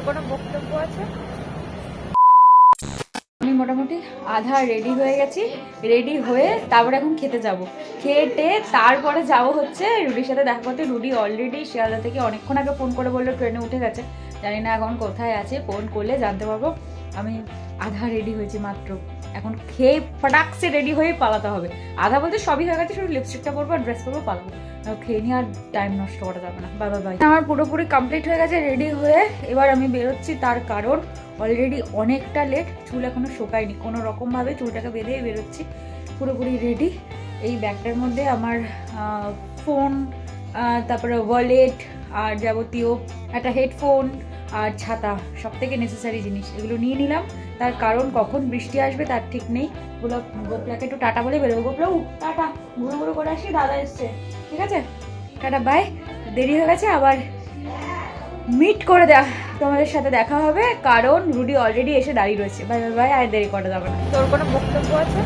কোনো বক্তব্য আছে? আমি মোটামুটি আধা রেডি হয়ে গেছি, রেডি হয়ে তারপরে এখন খেতে যাব। খেয়ে তারপরে যাব হচ্ছে রুডির সাথে দেখা করতে। রুডি অলরেডি শিয়ালদা থেকে অনেকক্ষণ আগে ফোন করে বললো ট্রেনে উঠে গেছে, জানি না এখন কোথায় আছে, ফোন করলে জানতে পারবো। আমি আধা রেডি হয়েছি মাত্র, এখন খেয়ে ফটাকসে রেডি হয়ে পালাতে হবে। আধা বলতে সবই হয়ে গেছে, শুধু লিপস্টিকটা পরবো আর ড্রেস পরবো, পালাবো। খেয়ে নিয়ে আর টাইম নষ্ট করা যাবে না। Bye bye. আমার পুরোপুরি কমপ্লিট হয়ে গেছে রেডি হয়ে, এবার আমি বেরোচ্ছি। তার কারণ অলরেডি অনেকটা লেট, চুল এখনো শোকায়নি, কোনো রকমভাবে চুলটাকে বেঁধেই বেরোচ্ছি। পুরোপুরি রেডি। এই ব্যাগটার মধ্যে আমার ফোন, তারপরে ওয়ালেট আর যাবতীয় একটা হেডফোন আর ছাতা, সব থেকে নেসেসারি জিনিস এগুলো নিয়ে নিলাম। তার কারণ কখন বৃষ্টি আসবে তার ঠিক নেই। গোপলাকে একটু টাটা বলে বেরোবো। গোপলা টাটা, ঘুরো ঘুরো করে আসি, দাদা এসছে, ঠিক আছে, টাটা বাই। দেরি হয়ে গেছে, আবার মিট করে তোমাদের সাথে দেখা হবে, কারণ রুডি অলরেডি এসে দাঁড়িয়ে রয়েছে। বাই বাই বাই, আর দেরি করা যাবে না। তোর কোনো বক্তব্য আছে?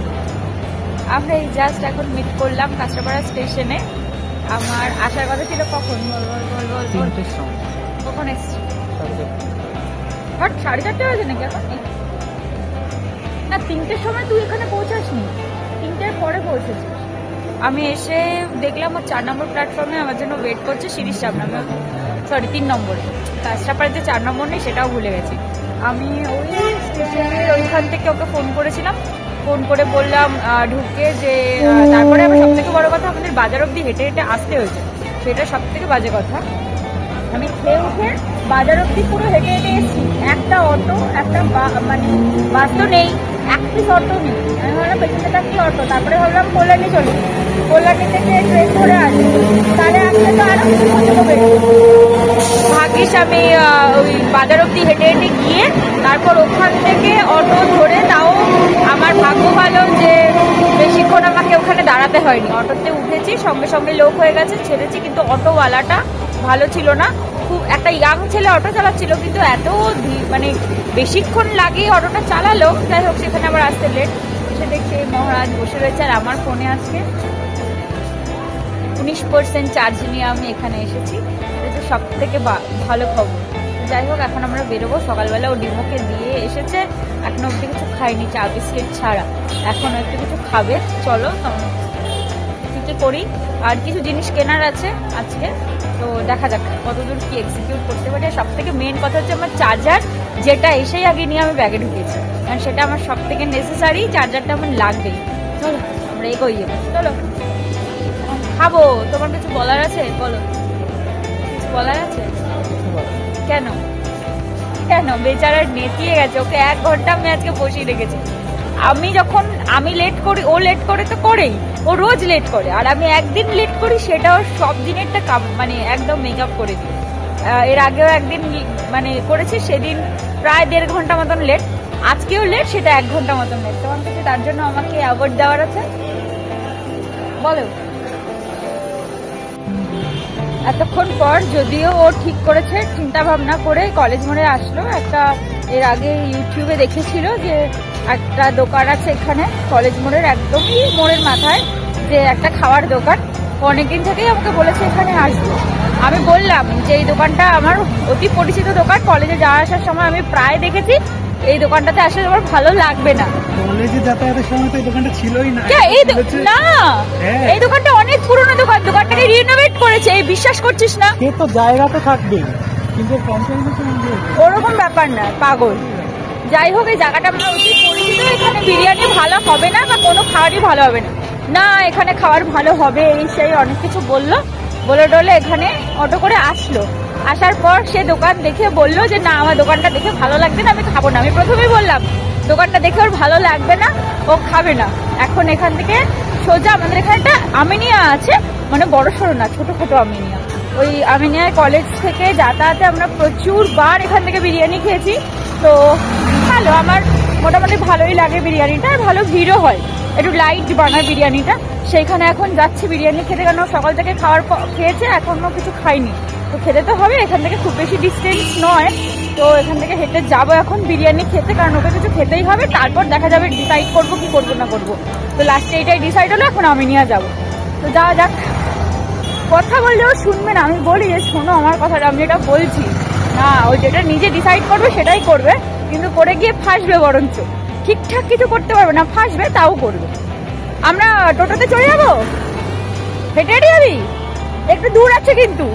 আমরা এই জাস্ট এখন মিট করলাম কাঁচরাপাড়া স্টেশনে। আমার আসার কথা ছিল কখন, কখন এসছি? 4:30 হয়েছে নাকি এখন? না, 3টের সময় তুই এখানে পৌঁছাসনি, 3টের পরে পৌঁছেছিস। আমি এসে দেখলাম 4 নম্বর প্ল্যাটফর্মে আমার জন্য ওয়েট করছে শিরিষ চাপনামে, সরি 3 নম্বরে। কাঁচরাপাড়ার যে 4 নম্বর নেই সেটাও ভুলে গেছি। আমি ওই স্টেশনের ওইখান থেকে ওকে ফোন করেছিলাম, ফোন করে বললাম ঢুকে যে, তারপরে আমার সব থেকে বড় কথা আমাদের বাজার অব্দি হেঁটে হেঁটে আসতে হয়েছে, সেটা সব থেকে বাজে কথা। আমি খেয়ে উঠে বাজার অব্দি পুরো হেঁটে হেঁটে এসেছি, একটা অটো, একটা মানে বাস তো নেই, এক পিস অটো নেই। আমি ভাবলাম পেছনে থাকি অটো, তারপরে ভাবলাম কল্যাণী চলি, কল্যাণী থেকে ট্রেন ধরে আসি, তাহলে আসলে তো আরো কিছু হবে। ভাগ্যিস আমি ওই বাজার অব্দি হেঁটে হেঁটে গিয়ে তারপর ওখান থেকে অটো ধরে, তাও আমার ভাগ্য ভালো যে বেশিক্ষণ আমাকে ওখানে দাঁড়াতে হয়নি, অটোতে উঠেছি, সঙ্গে সঙ্গে লোক হয়ে গেছে, ছেড়েছি। কিন্তু অটোওয়ালাটা ভালো ছিল না, খুব একটা ইয়াং ছেলে অটো চালাচ্ছিল, কিন্তু এত মানে বেশিক্ষণ লাগিয়ে অটোটা চালালো। যাই হোক, সেখানে আবার আসতে লেট। এসে দেখছি মহারাজ বসে রয়েছে, আর আমার ফোনে আজকে 19% চার্জ নিয়ে আমি এখানে এসেছি। এটা সব থেকে ভালো খবর। যাই হোক, এখন আমরা বেরোবো। সকালবেলা ও ডিমোকে দিয়ে এসেছে, এখনো অব্দি কিছু খাইনি, চা বিস্কিট ছাড়া। এখন একটু কিছু খাবে, চলো কি করি। আর কিছু জিনিস কেনার আছে আজকে, তো দেখা যাক কতদূর কি এক্সিকিউট করতে পারি। সব থেকে মেন কথা হচ্ছে আমার চার্জার, যেটা এসেই আগে নিয়ে আমি ব্যাগে ঢুকেছি, কারণ সেটা আমার সব থেকে নেসেসারি, চার্জারটা আমার লাগবেই। চলো আমরা এগোই, চলো খাবো। তোমার কিছু বলার আছে? বলো, কিছু বলার আছে? কেন কেন বেচারা নেতিয়ে গেছে, ওকে 1 ঘন্টা আমি আজকে বসিয়ে রেখেছি। আমি লেট করি, ও লেট করে তো করেই, ও রোজ লেট করে, আর আমি একদিন লেট করি, সেটাও সব দিনেরটা মানে একদম মেকআপ করে দিই। এর আগেও একদিন মানে করেছি, সেদিন প্রায় 1.5 ঘন্টা মতন লেট, আজকেও লেট, সেটা 1 ঘন্টা মতন লেট। তোমার কাছে তার জন্য আমাকে অ্যাওয়ার্ড দেওয়ার আছে, বলো। এতক্ষণ পর যদিও ও ঠিক করেছে, চিন্তা ভাবনা করে কলেজ মোড়ে আসলো। একটা এর আগে ইউটিউবে দেখেছিল যে একটা দোকান আছে এখানে কলেজ মোড়ের একদমই মোড়ের মাথায়, যে একটা খাওয়ার দোকান। অনেকদিন থেকেই আমাকে বলেছে এখানে আসবো। আমি বললাম যে এই দোকানটা আমার অতি পরিচিত দোকান, কলেজে যাওয়া আসার সময় আমি প্রায় দেখেছি, এই দোকানটাতে আসলে আমার ভালো লাগবে না। কলেজে যাতায়াতের সময় তো এই দোকানটা ছিলই না। না, এই দোকানটা অনেক পুরনো দোকান, দোকানটাকে রিনোভেট করেছে, এই বিশ্বাস করছিস না? সে তো জায়গাতে থাকবে, কিন্তু ওরকম ব্যাপার না, পাগল। যাই হোক, এই জায়গাটা আমার অতি পরিচিত, এখানে বিরিয়ানি ভালো হবে না বা কোনো খাবারই ভালো হবে না, না এখানে খাবার ভালো হবে, এই সেই অনেক কিছু বলে ডলে এখানে অটো করে আসলো। আসার পর সে দোকান দেখে বললো যে না, আমার দোকানটা দেখে ভালো লাগবে না, আমি খাবো না। আমি প্রথমেই বললাম দোকানটা দেখে ওর ভালো লাগবে না, ও খাবে না। এখন এখান থেকে সোজা আমাদের এখানে একটা আমিনিয়া আছে, মানে বড় সড়ো না, ছোট ছোট আমিনিয়া। ওই আমিনিয়ায় কলেজ থেকে যাতায়াতে আমরা প্রচুর বার এখান থেকে বিরিয়ানি খেয়েছি, তো ভালো, আমার মোটামুটি ভালোই লাগে বিরিয়ানিটা, ভালো ভিড়ও হয়, একটু লাইট বানায় বিরিয়ানিটা। সেইখানে এখন যাচ্ছি বিরিয়ানি খেতে, কারণ সকাল থেকে খেয়েছে, এখনো কিছু খাইনি, তো খেতে তো হবে। এখান থেকে খুব বেশি ডিস্টেন্স নয়, তো এখান থেকে হেঁটে যাবো এখন বিরিয়ানি খেতে, কারণ ওকে কিছু খেতেই হবে, তারপর দেখা যাবে ডিসাইড করবো কি করবো না করবো। তো লাস্টে এটাই ডিসাইড হলো, এখন আমি নিয়ে যাবো। তো যাওয়া যাক। কথা বললেও শুনবে না, আমি বলি যে শোনো আমার কথাটা, আমি এটা বলছি না, ও যেটা নিজে ডিসাইড করবে সেটাই করবে, কিন্তু করে গিয়ে ফাঁসবে, বরঞ্চ ঠিকঠাক কিছু করতে পারবে না, ফাঁসবে তাও করবে। আমরা টোটোতে চলে যাবো, হেঁটে হেঁটে যাবি? একটু দূর আছে কিন্তু।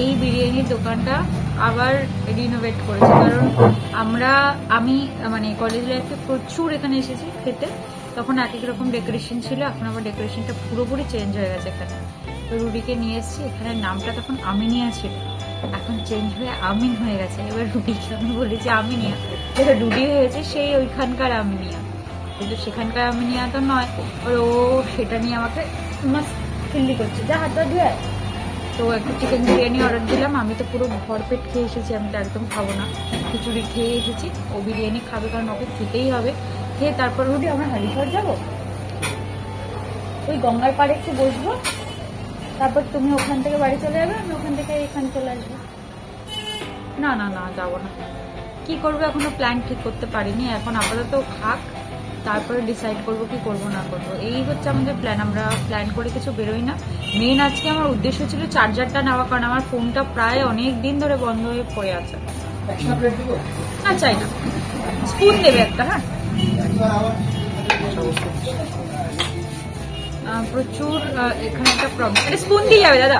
এই বিরিয়ানির দোকানটা আবার রিনোভেট করেছে, কারণ আমি মানে কলেজ লাইফে প্রচুর এখানে এসেছি খেতে, তখন এক এক রকম ডেকোরেশন ছিল, এখন আবার ডেকোরেশনটা পুরোপুরি চেঞ্জ হয়ে গেছে এখানে। তো রুডিকে নিয়ে এসেছি, এখানে নামটা তখন আমিনিয়া ছিল, এখন চেঞ্জ হয়ে আমিন হয়ে গেছে। এবার রুডিকে আমি বলেছি আমিনিয়া, যেটা রুডি হয়েছে সেই ওইখানকার আমিনিয়া, কিন্তু সেখানকার আমিনিয়া তো নয়। ও সেটা নিয়ে আমাকে মাস্ট খিল্লি করছে, যা হাত পা ধুয়ে। তো একটু চিকেন বিরিয়ানি অর্ডার দিলাম, আমি তো পুরো ভরপেট খেয়ে এসেছি, আমি তো একদম খাবো না, খিচুড়ি খেয়ে এসেছি। ও বিরিয়ানি খাবে কারণ ওকে খেতেই হবে। খেয়ে তারপর রুডি আমরা হালিশহর যাবো, ওই গঙ্গার পাড়ে একটু বসবো, তারপর তুমি ওখান থেকে বাড়ি চলে যাবে, আমি ওখান থেকে এখানে চলে আসবো। না না না, যাবো না। কি করবো এখনো প্ল্যান ঠিক করতে পারিনি, এখন আপাতত খাক, তারপরে ডিসাইড করবো কি করবো না করবো। এই হচ্ছে আমাদের প্ল্যান, আমরা প্ল্যান করে কিছু বেরোই না। মেন আজকে আমার উদ্দেশ্য ছিল চার্জারটা নেওয়া, কারণ আমার ফোনটা প্রায় অনেক দিন ধরে বন্ধ হয়ে পড়ে আছে। না চাই না, স্পুন দেবে একটা। হ্যাঁ, প্রচুর এখানে একটা প্রবলেম, এটা স্পুন দিয়ে যাবে দাদা,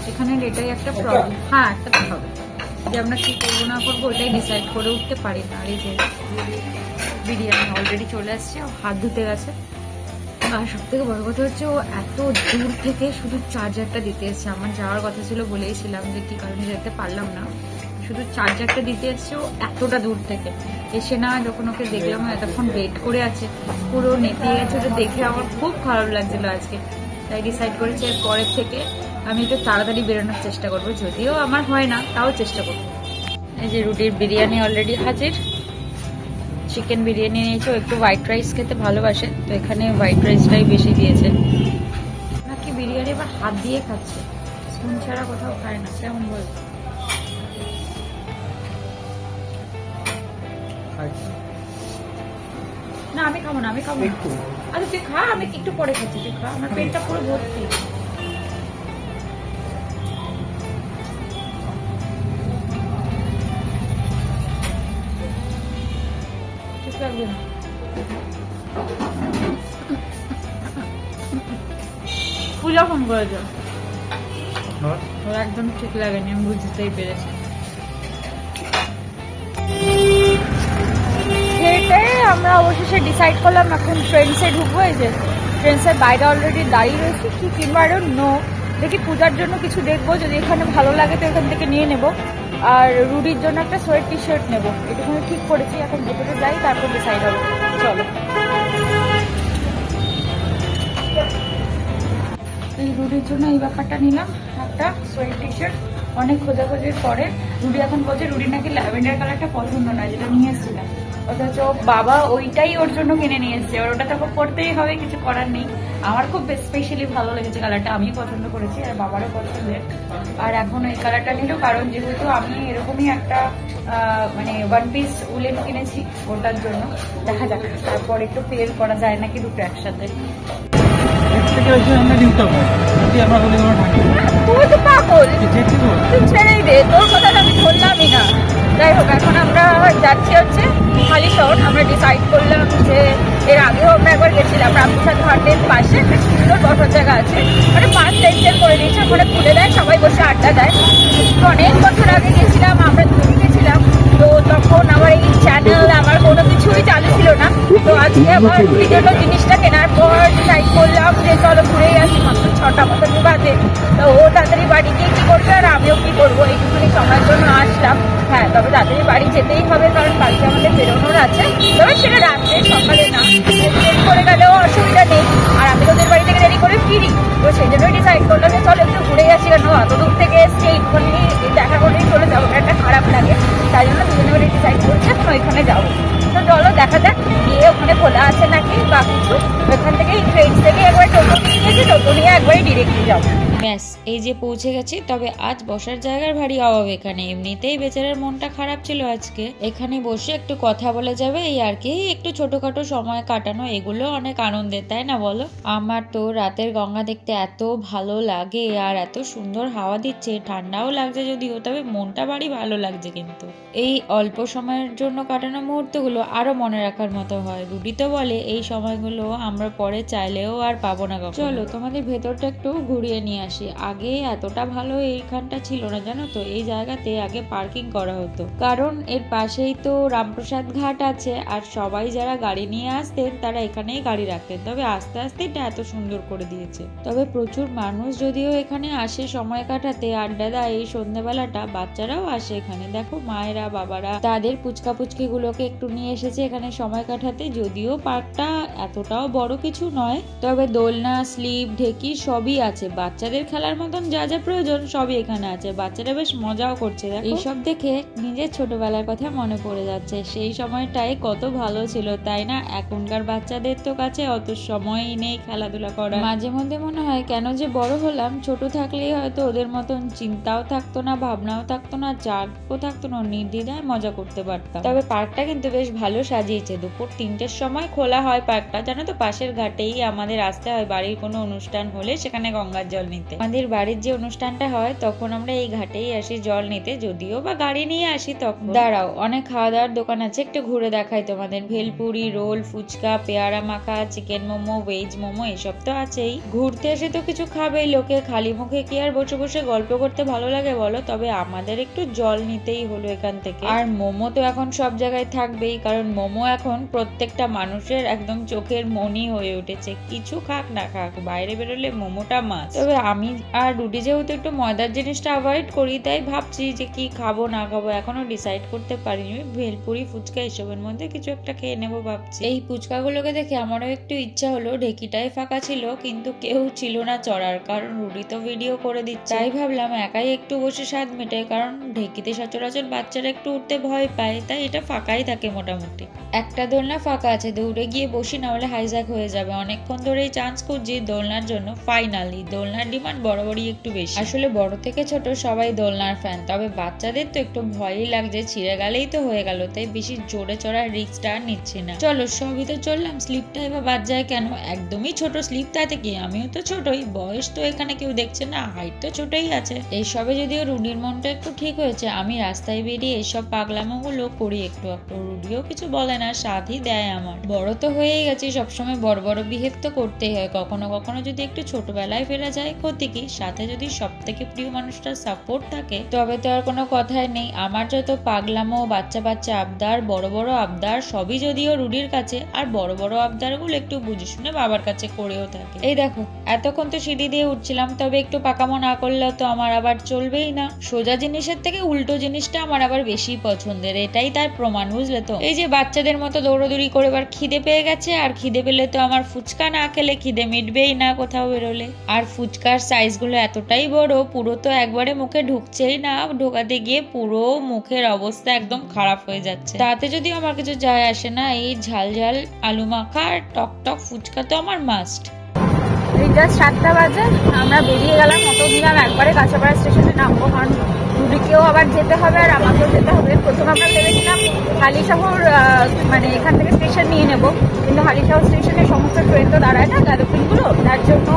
এখানে এটাই একটা প্রবলেম। হ্যাঁ, একটা হবে যে আমরা কি করবো না করবো ওটাই ডিসাইড করে উঠতে পারি না। আর এই যে বিরিয়ানি অলরেডি চলে আসছে, হাত ধুতে গেছে। আর সব থেকে বড় কথা হচ্ছে ও এত দূর থেকে শুধু চার্জারটা দিতে এসছে। আমার যাওয়ার কথা ছিল, বলেইছিলাম যে কি কারণে যেতে পারলাম না, শুধু চার্জারটা দিতে এসছে ও এতটা দূর থেকে এসে। না যখন ওকে দেখলাম এতক্ষণ ওয়েট করে আছে, পুরো নেতিয়ে গেছে, ওটা দেখে আমার খুব খারাপ লাগছিল আজকে। তাই ডিসাইড করেছি পরের থেকে আমি একটু তাড়াতাড়ি বেরোনোর চেষ্টা করবো, যদিও আমার হয় না তাও চেষ্টা করবো। এই যে রুটির বিরিয়ানি অলরেডি হাজির, চিকেন বিরিয়ানি নিয়েছে, ও একটু হোয়াইট রাইস খেতে ভালোবাসে, তো এখানে হোয়াইট রাইসটাই বেশি দিয়েছে। নাকি বিরিয়ানি আবার হাত দিয়ে খাচ্ছে, স্পুন ছাড়া কোথাও খায় না, কেমন বল? না আমি খাবো না, আমি খাবো না। আচ্ছা তুই খা, আমি একটু পরে খাচ্ছি, তুই খা, আমার পেটটা পুরো ভর্তি। পূজা ফোন করেছে, ওর একদম ঠিক লাগেনি, আমি বুঝতেই পেরেছি। আমরা অবশেষে ডিসাইড করলাম এখন ট্রেন্ডসে ঢুকবো। এই যে ট্রেন্ডসের বাইরে অলরেডি দাঁড়িয়ে রয়েছি, কি কিনবো আই ডোন্ট নো, দেখি পূজার জন্য কিছু দেখবো, যদি এখানে ভালো লাগে তো এখান থেকে নিয়ে নেবো। আর রুডির জন্য একটা সোয়েট টি শার্ট নেবো, এটুকুনি ঠিক করেছি, এখন ভেতরে যাই তারপর ডিসাইড হবে। চলো, এই রুডির জন্য এই ব্যাপারটা নিলাম, একটা সোয়েট টি শার্ট। অনেক খোঁজাখোঁজির পরে রুডি এখন বলছে রুডি নাকি ল্যাভেন্ডার কালারটা পছন্দ নয়, যেটা নিয়ে এসেছিলাম, অথচ বাবা ওইটাই ওর জন্য কিনে নিয়ে এসছে। আর ওটা তো পড়তেই হবে, কিছু করার নেই। আমার খুব স্পেশালি ভালো লেগেছে কালারটা, আমি পছন্দ করেছি আর বাবারও পছন্দের। আর এখন এই কালারটা নিল কারণ যেহেতু আমি এরকমই একটা মানে ওয়ান পিস উলেন কিনেছি ওটার জন্য। দেখা যাক তারপর একটু পেল করা যায় নাকি দুটো একসাথে। তুই তো পাগল, তুই ছেড়েই দে, তোর কথা আমি ধরলামই না। যাই হোক, এখন আমরা যাচ্ছি হচ্ছে হালিশহর। আমরা ডিসাইড করলাম যে এর আগেও আমরা একবার গেছিলাম রামপ্রসাদ ঘাটের পাশে, একটা সুন্দর বসার জায়গা আছে, মানে 5 লেন করে দিয়েছে, ওখানে খুলে দেয়, সবাই বসে আড্ডা দেয়। অনেক বছর আগে গেছিলাম, আমরা দুদিন গেছিলাম, তো তখন আমার এই চ্যানেল আমার কোনো কিছুই চালু ছিল না। তো আজকে আমার জন্য জিনিসটা কেনার পর ডিসাইড করলাম যে চলো ঘুরেই আসি, মাত্র 6টা মতো বাজে। তো ও তাড়াতাড়ি বাড়ি গিয়ে কি করবে আর আমিও কি করবো, এইটুকুনি সময়ের জন্য আসলাম। হ্যাঁ, তবে তাড়াতাড়ি বাড়ি যেতেই হবে কারণ কালকে আমাদের বেরোনোর আছে, তবে সেটা রাত্রে সকালে না, দেরি করে গেলেও অসুবিধা নেই। আর আমি তোদের বাড়ি থেকে দেরি করে ফিরি, তো সেই জন্যই ডিসাইড করলাম যে চলো একটু ঘুরে আসি, কেন অত দূর থেকে এসছি এইখানে দেখা করেই চলে যাবো, একটা খারাপ লাগে। তাই জন্য দুজনে বাড়ি ডিসাইড করছে এখন ওইখানে যাবো। তো চলো দেখা যাক গিয়ে ওখানে খোলা আছে নাকি বা কিছু। ওখান থেকে ট্রেন থেকে একবার টোটো নিয়ে গেছি, টোটো নিয়ে একবারই ডিরেক্টলি যাবো। ব্যাস এই যে পৌঁছে গেছি। তবে আজ বসার জায়গার ভারী অভাব এখানে, এমনিতেই বেচারার মনটা খারাপ ছিল আজকে। এখানে বসে একটু কথা বলে যাবে এই আর কি, একটু ছোটখাটো সময় কাটানো, এগুলো অনেক আনন্দের, তাই না বলো? আমার তো রাতের গঙ্গা দেখতে এত ভালো লাগে, আর এত সুন্দর হাওয়া দিচ্ছে, ঠান্ডাও লাগছে যদিও, তবে মনটা ভারী ভালো লাগছে। কিন্তু এই অল্প সময়ের জন্য কাটানো মুহূর্তগুলো আরো মনে রাখার মতো হয়। রুডি তো বলে এই সময়গুলো আমরা পরে চাইলেও আর পাবো না। চলো তোমাদের ভেতরটা একটু ঘুরিয়ে নিয়ে আসি। আগে এতটা ভালো এইখানটা ছিল না, জানো তো। এই জায়গাতে আগে পার্কিং করা হতো, কারণ এর পাশেই তো রামপ্রসাদ ঘাট আছে, আর সবাই যারা গাড়ি নিয়ে আসতেন তারা এখানেই গাড়ি রাখতেন। তবে আস্তে আস্তে এটা এত সুন্দর করে দিয়েছে। তবে প্রচুর মানুষ যদিও এখানে আসে সময় কাটাতে, আড্ডা দেয় এই সন্ধ্যেবেলাটা। বাচ্চারাও আসে এখানে, দেখো মায়েরা বাবারা তাদের পুচকা পুচকি গুলোকে একটু নিয়ে এসেছে এখানে সময় কাটাতে। যদিও পার্কটা এতটাও বড় কিছু নয়, তবে দোলনা, স্লিপ, ঢেকি সবই আছে। বাচ্চাদের খেলার মতন যা যা প্রয়োজন সবই এখানে আছে। বাচ্চারা বেশ মজাও করছে। এইসব দেখে নিজের ছোটবেলার কথা মনে পড়ে যাচ্ছে। সেই সময়টাই কত ভালো ছিল, তাই না? এখনকার বাচ্চাদের তো কাছে অত সময়ই নেই খেলাধুলা করা। মাঝে মধ্যে মনে হয় কেন যে বড় হলাম। ছোট থাকলেই হয়তো ওদের মতন চিন্তাও থাকতো না, ভাবনাও থাকতো না, চাপও থাকতো না, নির্দ্বিধায় মজা করতে পারতাম। তবে পার্কটা কিন্তু বেশ ভালো সাজিয়েছে। দুপুর 3টের সময় খোলা হয় পার্কটা, জানো তো। পাশের ঘাটেই আমাদের আসতে হয় বাড়ির কোনো অনুষ্ঠান হলে সেখানে গঙ্গার জল নিতে। আমাদের বাড়ির যে অনুষ্ঠানটা হয় তখন আমরা এই ঘাটেই আসি জল নিতে, যদিও বা গাড়ি নিয়ে আসি তখন। দাঁড়াও, অনেক খাওয়া দাওয়ার দোকান আছে, একটু ঘুরে দেখাই তোমাদের। ভেলপুরি, রোল, ফুচকা, পেয়ারা মাখা, চিকেন মোমো, ভেজ মোমো এসব তো আছেই। ঘুরতে এসে তো কিছু খাবেই লোকে, খালি মুখে কি আর বসে বসে গল্প করতে ভালো লাগে বলো? তবে আমাদের একটু জল নিতেই হলো এখান থেকে। আর মোমো তো এখন সব জায়গায় থাকবেই, কারণ মোমো এখন প্রত্যেকটা মানুষের একদম চোখের মনি হয়ে উঠেছে। কিছু খাক না খাক, বাইরে বেরোলে মোমোটা মাছ। তবে আমি আর রুটি যেহেতু একটু ময়দার জিনিসটা অ্যাভয়েড করি, তাই ভাবছি যে কি খাবো না খাবো, এখনো ডিসাইড করতে পারিনি। ভেলপুরি, ফুচকা এসবের মধ্যে কিছু একটা খেয়ে নেবো ভাবছি। এই ফুচকাগুলোকে দেখে আমারও একটু ইচ্ছা হলো। ঢেকিটাই ফাঁকা ছিল, কিন্তু কেউ ছিল না চড়ার, কারণ রুটি তো ভিডিও করে দিচ্ছে। তাই ভাবলাম একাই একটু বসে স্বাদ মেটাই, কারণ ঢেকিতে সচরাচর বাচ্চারা একটু উঠতে ভয় পায়, তাই এটা ফাঁকাই থাকে মোটামুটি। একটা দোলনা ফাঁকা আছে, দৌড়ে গিয়ে বসি, না হলে হাইজ্যাক হয়ে যাবে। অনেকক্ষণ ধরে এই চান্স খুঁজছি দোলনার জন্য। ফাইনালি দোলনার ডিমান্ড বরাবরই একটু বেশি। আসলে বড় থেকে ছোট সবাই দোলনার ফ্যান, তবে বাচ্চাদের তো একটু ভয়ই লাগছে, ছিঁড়ে গেলেই তো হয়ে গেল, তাই বেশি জোরে চড়ার রিস্কটা নিচ্ছি না। চলো সবই তো চললাম, স্লিপটা এবার বাদ যায় কেন? একদমই ছোট স্লিপ, তাতে কি? আমিও তো ছোটই, বয়স তো এখানে কেউ দেখছে না, হাইট তো ছোটই আছে। এইসবে যদিও রুডির মনটা একটু ঠিক হয়েছে, আমি রাস্তায় বেরিয়ে এইসব পাগলামোগুলো করি একটু একটু। রুডিও কিছু বলে না, সাথই দেয় আমার। বড় তো হয়েই গেছি, সবসময় বড় বড় বিহেভ তো করতেই হয়। কখনো কখনো যদি একটু ছোটবেলায় ফেরা যায় ক্ষতি কি? সাথে যদি সব থেকে প্রিয় মানুষটার সাপোর্ট থাকে তবে তো আর কোনো কথাই নেই। আমার যত পাগলামো, বাচ্চা বাচ্চা আবদার, বড় বড় আবদার সবই যদিও রুডির কাছে, আর বড় বড় আবদার গুলো একটু বুঝে শুনে বাবার কাছে করেও থাকে। এই দেখো এতক্ষণ তো সিঁড়ি দিয়ে উঠছিলাম, তবে একটু পাকামো না করলে তো আমার আবার চলবেই না। সোজা জিনিসের থেকে উল্টো জিনিসটা আমার আবার বেশি পছন্দের, এটাই তার প্রমাণ, বুঝলে তো। এই যে বাচ্চাদের মতো দৌড়দৌড়ি করে এবার খিদে পেয়ে গেছে, আর খিদে পেলে তো আমার ফুচকা না খেলে খিদে মিটবেই না কোথাও বেরোলে। আর ফুচকার সাইজ গুলো এতটাই বড়, পুরো তো একবারে মুখে ঢুকছেই না, ঢোকাতে গিয়ে পুরো মুখের অবস্থা একদম খারাপ হয়ে যাচ্ছে। তাতে যদি আমার কিছু যায় আসে না, এই ঝাল ঝাল আলু মাখা আর টক টক ফুচকা তো আমার মাস্ট। এই জাস্ট 7টা বাজে, আমরা বেরিয়ে গেলাম, অটো নিলাম, একবারে কাঁচাপাড়া স্টেশনে নামবো, কারণ রুডিকেও আবার যেতে হবে আর আমাকেও যেতে হবে। প্রথম আমরা ভেবেছিলাম হালিশহর, মানে এখান থেকে স্টেশন নিয়ে নেব, কিন্তু হালিশহর স্টেশনে সমস্ত ট্রেন তো দাঁড়ায় না, গাড়িগুলো, তার জন্য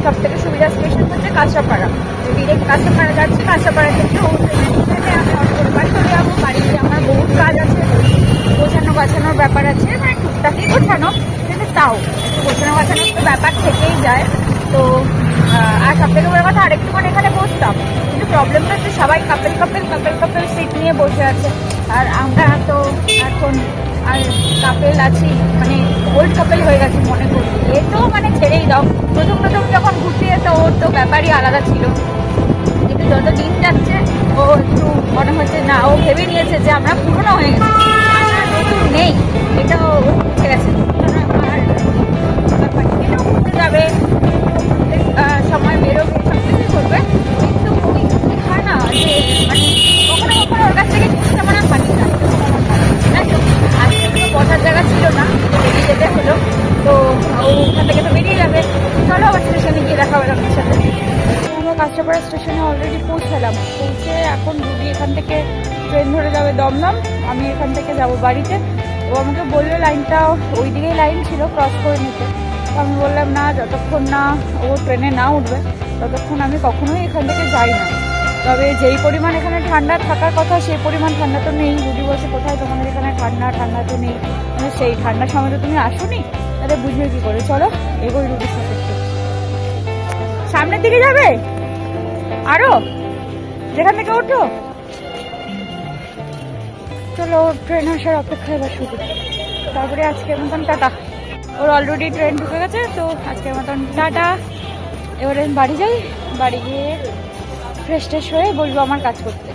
সব থেকে সুবিধা স্টেশন হচ্ছে কাঁচাপাড়া। ডিরেক্ট কাঁচাপাড়া যাচ্ছি, কাঁচাপাড়া থেকে আমি অটো করে বাড়ি চলে যাবো। বাড়িতে আমার বহুত কাজ আছে, গোছানো গাছানোর ব্যাপার আছে, মানে টুকটাকি গোছানো, কিন্তু তাও একটু গোছানো গাছানোর তো ব্যাপার থেকেই যায়। তো আর সব থেকে বড় কথা, আরেকটুক্ষণ এখানে বসতাম, কিন্তু প্রবলেমটা হচ্ছে সবাই কাপেল সিট নিয়ে বসে আছে, আর আমরা তো এখন আর কাপেল আছি, মানে ওল্ড কাপেল হয়ে গেছি মনে করি। এ তো মানে ছেড়েই দাও, প্রথম যখন ঘুরতে যেত ওর তো ব্যাপারই আলাদা ছিল, কিন্তু যত দিন যাচ্ছে ও একটু মনে হচ্ছে না, ও ভেবে নিয়েছে যে আমরা পুরনো হয়ে গেছি, আমরা নতুন নেই, এটা ও বুঝে গেছে। আর এটাও ঘুরতে যাবে, সময় বেরোবে, সব কিছুই করবে, কিন্তু ওই হয় না যে মানে কখনো কখনো ওর কাছ থেকে জিনিসটা মানে পাচ্ছি না। আজকে তো বসার জায়গা ছিল না, বেরিয়ে যেতে হলো, তো ও ওখান থেকে তো বেরিয়ে যাবে। চলো আবার স্টেশনে গিয়ে দেখা হবে আপনার সাথে। কাঁচরাপাড়া স্টেশনে অলরেডি পৌঁছালাম। পৌঁছে এখন রুবি এখান থেকে ট্রেন ধরে যাবে দমদম, আমি এখান থেকে যাব বাড়িতে। ও আমাকে বললো লাইনটা ওই দিকেই লাইন ছিল, ক্রস করে নিতে। তো আমি বললাম না, যতক্ষণ না ও ট্রেনে না উঠবে ততক্ষণ আমি কখনোই এখান থেকে যাই না। তবে যেই পরিমাণ এখানে ঠান্ডা থাকার কথা সেই পরিমাণ ঠান্ডা তো নেই। রুবি বলছে কোথায় তোমাদের এখানে ঠান্ডা, ঠান্ডা তো নেই। মানে সেই ঠান্ডার সময় তো তুমি আসোনি, তাহলে বুঝবে কি করে। চলো এগোই রুবির সাথে। একটু সামনের দিকে যাবে আরো, যেখান থেকে ওঠো। চলো ট্রেন আসার অপেক্ষা এবার শুধু, তারপরে আজকের মতন টাটা। ওর অলরেডি ট্রেন ঢুকে গেছে, তো আজকের মতন টাটা। এবারে আমি বাড়ি যাই, বাড়ি গিয়ে ফ্রেশ ট্রেশ হয়ে বলবো আমার কাজ করতে।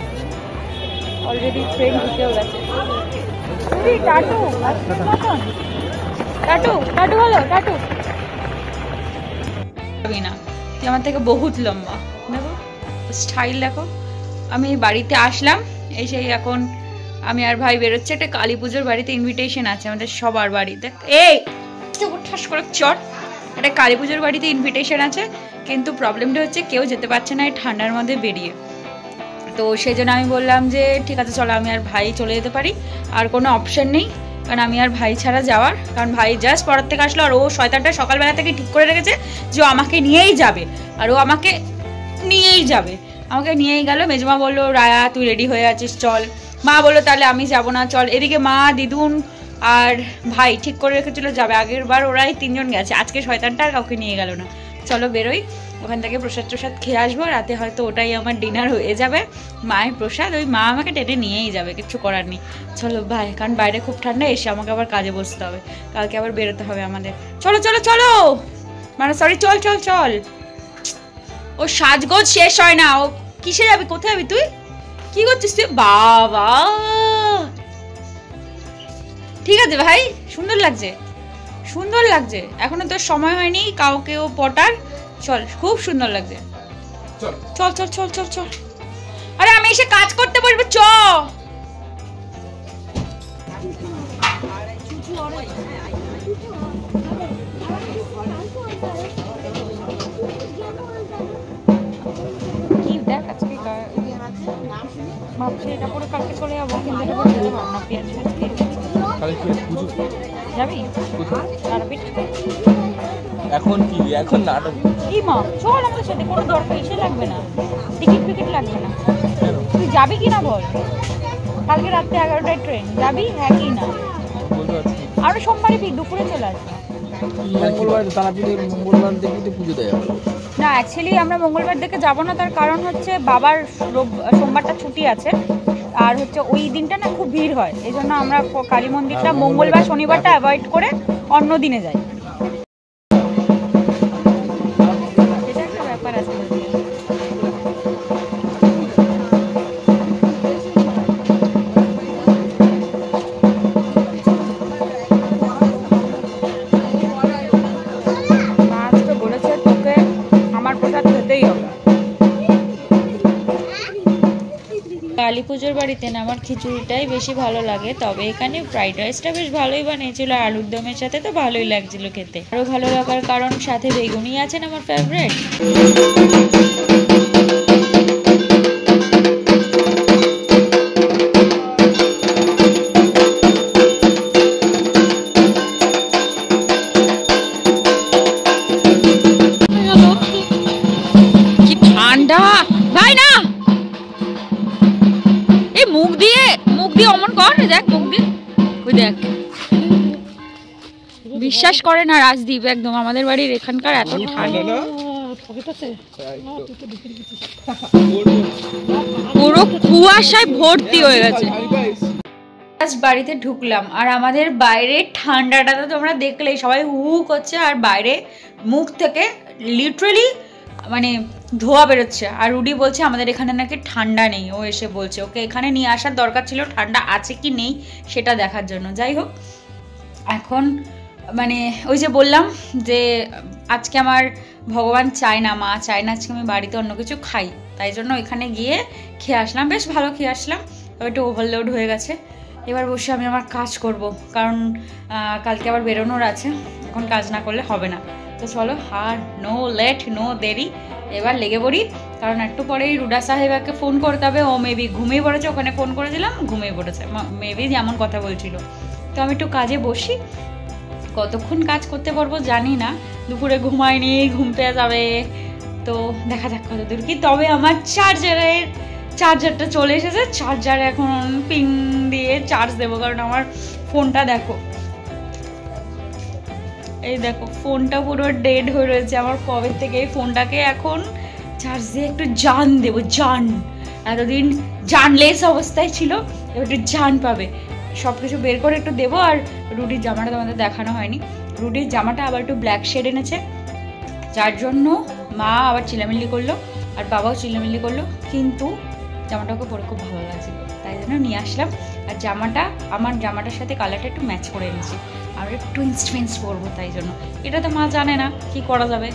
অলরেডি ট্রেন ঢুকেও গেছে। টাটু আজকের মতন টাটু, টাটু বলো টাটু। না তুই আমার থেকে বহুত লম্বা, দেখো স্টাইল দেখো। আমি বাড়িতে আসলাম, এসে এখন আমি আর ভাই বেরোচ্ছে। একটা কালী পুজোর বাড়িতে ইনভিটেশন আছে আমাদের সবার বাড়িতে। এই ঠাস করে চট, একটা কালী পুজোর বাড়িতে ইনভিটেশন আছে, কিন্তু প্রবলেমটা হচ্ছে কেউ যেতে পারছে না এই ঠান্ডার মধ্যে বেরিয়ে। তো সেই জন্য আমি বললাম যে ঠিক আছে চলো আমি আর ভাই চলে যেতে পারি, আর কোনো অপশন নেই, কারণ আমি আর ভাই ছাড়া যাওয়ার। কারণ ভাই জাস্ট পড়ার থেকে আসলো, আর ও শয়তানটা সকালবেলা থেকে ঠিক করে রেখেছে যে ও আমাকে নিয়েই যাবে, আর ও আমাকে নিয়েই যাবে। আমাকে নিয়েই গেল। মেজমা বললো রায়া তুই রেডি হয়ে আছিস চল। মা বললো তাহলে আমি যাবো না চল। এদিকে মা, দিদুন আর ভাই ঠিক করে রেখেছিল যাবে। আগের বার ওরাই 3 জন গেছে, আজকে শয়তানটা আর কাউকে নিয়ে গেল না। চলো বেরোই, ওখান থেকে প্রসাদ টসাদ খেয়ে আসবো। রাতে হয়তো ওটাই আমার ডিনার হয়ে যাবে, মায়ের প্রসাদ। ওই মা আমাকে টেনে নিয়েই যাবে, কিচ্ছু করার নেই। চলো ভাই, কারণ বাইরে খুব ঠান্ডা, এসে আমাকে আবার কাজে বসতে হবে, কালকে আবার বেরোতে হবে আমাদের। চলো চলো চলো, মানে সরি চল চল চল। ও সাজগোজ শেষ হয় না, ও কিসে যাবি, কোথায় যাবি তুই, কি করছিস তুই? বাবা ঠিক আছে ভাই, সুন্দর লাগছে সুন্দর লাগছে। এখনো তোর সময় হয়নি কাউকেও পটার। চল, খুব সুন্দর লাগছে। চল চল চল চল চল। আরে আমি এসে কাজ করতে বলবো, চ। কি দেখ আজকে ভাবছি এটা পরে কালকে চলে যাবো, কিন্তু এটা পরে যেতে পারবো না। পেঁয়াজ যাবি এখন কি, এখন নাটক কি মা, চল আমাদের সাথে, কোনো দরকার এসে লাগবে না, টিকিট ফিকিট লাগবে না। তুই যাবি কি না বল, কালকে রাত্রে 11টায় ট্রেন, যাবি হ্যাঁ কি না? আরো সোমবারে দুপুরে চলে আসবে। মঙ্গলবার তারাপীঠে মঙ্গলবার দেখতে পুজো দেয় না, অ্যাকচুয়ালি আমরা মঙ্গলবার দেখে যাবো না, তার কারণ হচ্ছে বাবার সোমবারটা ছুটি আছে, আর হচ্ছে ওই দিনটা না খুব ভিড় হয়, এই জন্য আমরা কালী মন্দিরটা মঙ্গলবার শনিবারটা অ্যাভয়েড করে অন্য দিনে যাই। এটা একটা ব্যাপার আছে। কালী পুজোর বাড়িতে না আমার খিচুড়িটাই বেশি ভালো লাগে, তবে এখানে ফ্রাইড রাইসটা বেশ ভালোই বানিয়েছিল, আর আলুর দমের সাথে তো ভালোই লাগছিল খেতে। আরও ভালো লাগার কারণ সাথে বেগুনি আছেন আমার ফেভারিট। কি ঠান্ডা ভাই, না মুখ দিয়ে অমন কর, দেখ মুখ দিয়ে, ওই দেখ। বিশ্বাস করে না রাজদীপ, একদম আমাদের বাড়ির এখানকার এত ঠান্ডা, পুরো কুয়াশায় ভর্তি হয়ে গেছে। আজ বাড়িতে ঢুকলাম, আর আমাদের বাইরে ঠান্ডাটা তো তোমরা দেখলেই, সবাই হু করছে, আর বাইরে মুখ থেকে লিটারালি মানে ধোয়া বেরোচ্ছে। আর রুডি বলছে আমাদের এখানে নাকি ঠান্ডা নেই, ও এসে বলছে ওকে এখানে নিয়ে আসার দরকার ছিল ঠান্ডা আছে কি নেই সেটা দেখার জন্য। যাই হোক, এখন মানে ওই যে বললাম যে আজকে আমার ভগবান চায় না, মা চায় না আজকে আমি বাড়িতে অন্য কিছু খাই, তাই জন্য এখানে গিয়ে খেয়ে আসলাম, বেশ ভালো খেয়ে আসলাম, তবে একটু ওভারলোড হয়ে গেছে। এবার বসে আমি আমার কাজ করব, কারণ কালকে আবার বেরোনোর আছে, এখন কাজ না করলে হবে না। তো তো চলো আর নো লেট নো দেরি, এবার লেগে পড়ি, কারণ একটু পরেই রুডা সাহেবাকে ফোন করতে হবে। ও মেবি ঘুমিয়ে পড়েছে, ওখানে ফোন করে দিলাম ঘুমিয়ে পড়েছে মেবি, যেমন কথা বলছিল। তো আমি একটু কাজে বসি, কতক্ষণ কাজ করতে পারবো জানি না, দুপুরে ঘুমাইনি, ঘুম পেয়ে যাবে, তো দেখা যাক কত দূর কি। তবে আমার চার্জারটা চলে এসেছে, চার্জার এখন পিং দিয়ে চার্জ দেবো, কারণ আমার ফোনটা দেখো, এই দেখো ফোনটা পুরো ডেড হয়ে রয়েছে আমার কবে থেকে। এই ফোনটাকে এখন চার্জ দিয়ে একটু জান দেবো, জান। এতদিন জানলেস অবস্থায় ছিল, এবার একটু জান পাবে। সব কিছু বের করে একটু দেবো। আর রুডির জামাটা তোমাদের দেখানো হয়নি, রুডির জামাটা আবার একটু ব্ল্যাক শেড এনেছে, যার জন্য মা আবার চিলামিলি করলো আর বাবাও চিলামিলি করলো, কিন্তু জামাটাকে পরে খুব ভালো লাগছিল, তাই জন্য নিয়ে আসলাম। আর জামাটা আমার জামাটার সাথে কালারটা একটু ম্যাচ করে এনেছি, আমরা টুইন্স পরবো, তাই জন্য। এটা তো মা জানে না, কি করা যাবে,